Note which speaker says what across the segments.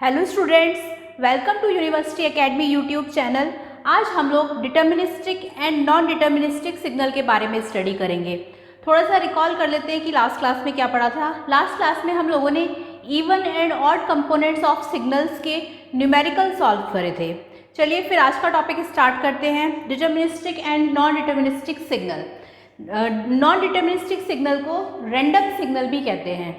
Speaker 1: Hello students, welcome to university academy YouTube channel. आज हम लोग deterministic and non deterministic signal के बारे में स्टडी करेंगे। थोड़ा सा रिकॉल कर लेते हैं कि लास्ट क्लास में क्या पढ़ा था। लास्ट क्लास में हम लोगों ने even and odd components of signals के न्यूमेरिकल सॉल्व करे थे। चलिए फिर आज का टॉपिक स्टार्ट करते हैं, deterministic and non deterministic signal. Non deterministic signal को रैंडम सिग्नल भी कहते हैं।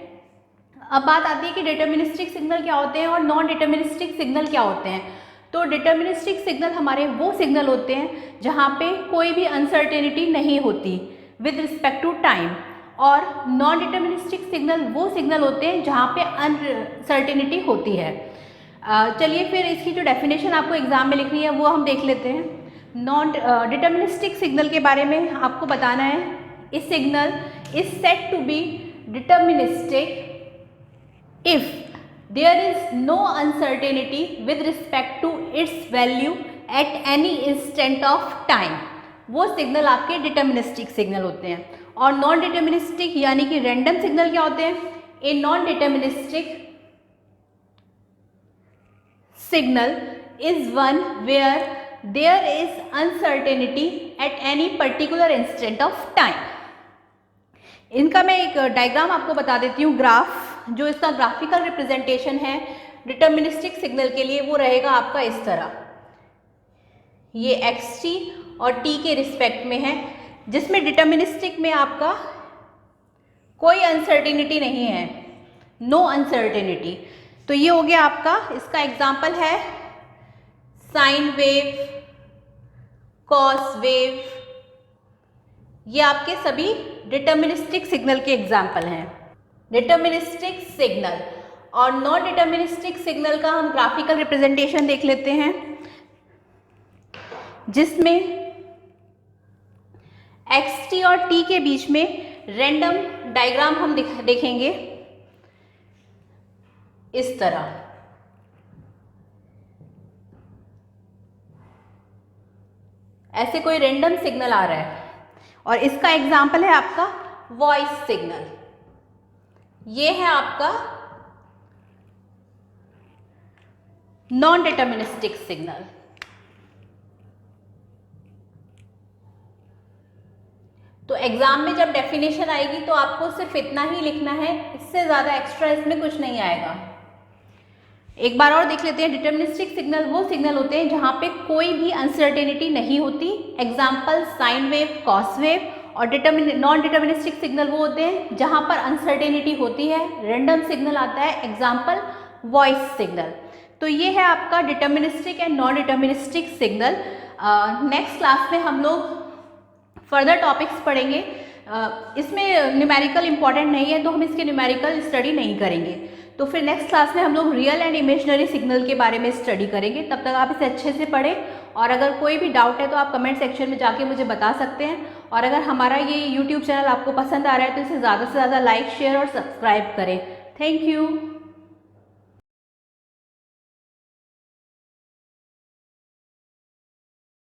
Speaker 1: अब बात आती है कि डिटर्मिनिस्टिक सिग्नल क्या होते हैं और नॉन डिटर्मिनिस्टिक सिग्नल क्या होते हैं। तो डिटर्मिनिस्टिक सिग्नल हमारे वो सिग्नल होते हैं जहाँ पे कोई भी अनसर्टेनिटी नहीं होती विद रिस्पेक्ट टू टाइम, और नॉन डिटर्मिनिस्टिक सिग्नल वो सिग्नल होते हैं जहाँ पे अनसर्टेनिटी होती है। चलिए फिर इसकी जो डेफिनेशन आपको एग्जाम में लिखनी है वो हम देख लेते हैं। नॉन डिटर्मिनिस्टिक सिग्नल के बारे में आपको बताना है, a signal is said to be deterministic if there is no uncertainty with respect to its value at any instant of time, वो सिग्नल आपके डिटर्मिनिस्टिक सिग्नल होते हैं। और नॉन डिटर्मिनिस्टिक यानी कि रैंडम सिग्नल क्या होते हैं? A non deterministic signal is one where there is uncertainty at any particular instant of time. इनका मैं एक डायग्राम आपको बता देती हूँ, ग्राफ, जो इसका ग्राफिकल रिप्रेजेंटेशन है डिटर्मिनिस्टिक सिग्नल के लिए वो रहेगा आपका इस तरह। ये एक्स टी और टी के रिस्पेक्ट में है, जिसमें डिटर्मिनिस्टिक में आपका कोई अनसर्टेनिटी नहीं है, नो अनसर्टेनिटी। तो ये हो गया आपका, इसका एग्जाम्पल है साइन वेव, कॉस वेव, ये आपके सभी डिटर्मिनिस्टिक सिग्नल के एग्जाम्पल हैं। डिटर्मिनिस्टिक सिग्नल और नॉन डिटर्मिनिस्टिक सिग्नल का हम ग्राफिकल रिप्रेजेंटेशन देख लेते हैं, जिसमें एक्स टी और टी के बीच में रैंडम डायग्राम हम देखेंगे इस तरह। ऐसे कोई रैंडम सिग्नल आ रहा है और इसका एग्जाम्पल है आपका वॉइस सिग्नल। ये है आपका नॉन डिटर्मिनिस्टिक सिग्नल। तो एग्जाम में जब डेफिनेशन आएगी तो आपको सिर्फ इतना ही लिखना है, इससे ज़्यादा एक्स्ट्रा इसमें कुछ नहीं आएगा। एक बार और देख लेते हैं, डिटर्मिनिस्टिक सिग्नल वो सिग्नल होते हैं जहाँ पे कोई भी अनसर्टेनिटी नहीं होती, example sine wave, cos wave. और नॉन डिटर्मिनिस्टिक सिग्नल वो होते हैं जहाँ पर अनसर्टेनिटी होती है, रैंडम सिग्नल आता है, एग्जाम्पल वॉइस सिग्नल। तो ये है आपका deterministic and non deterministic signal. Next class में हम लोग फर्दर टॉपिक्स पढ़ेंगे। इसमें न्यूमेरिकल इंपॉर्टेंट नहीं है तो हम इसके न्यूमेरिकल स्टडी नहीं करेंगे। तो फिर नेक्स्ट क्लास में हम लोग रियल एंड इमेजिनरी सिग्नल के बारे में स्टडी करेंगे। तब तक आप इसे अच्छे से पढ़ें, और अगर कोई भी डाउट है तो आप कमेंट सेक्शन में जाके मुझे बता सकते हैं। और अगर हमारा ये यूट्यूब चैनल आपको पसंद आ रहा है तो इसे ज़्यादा से ज़्यादा लाइक, शेयर और सब्सक्राइब करें। Thank you.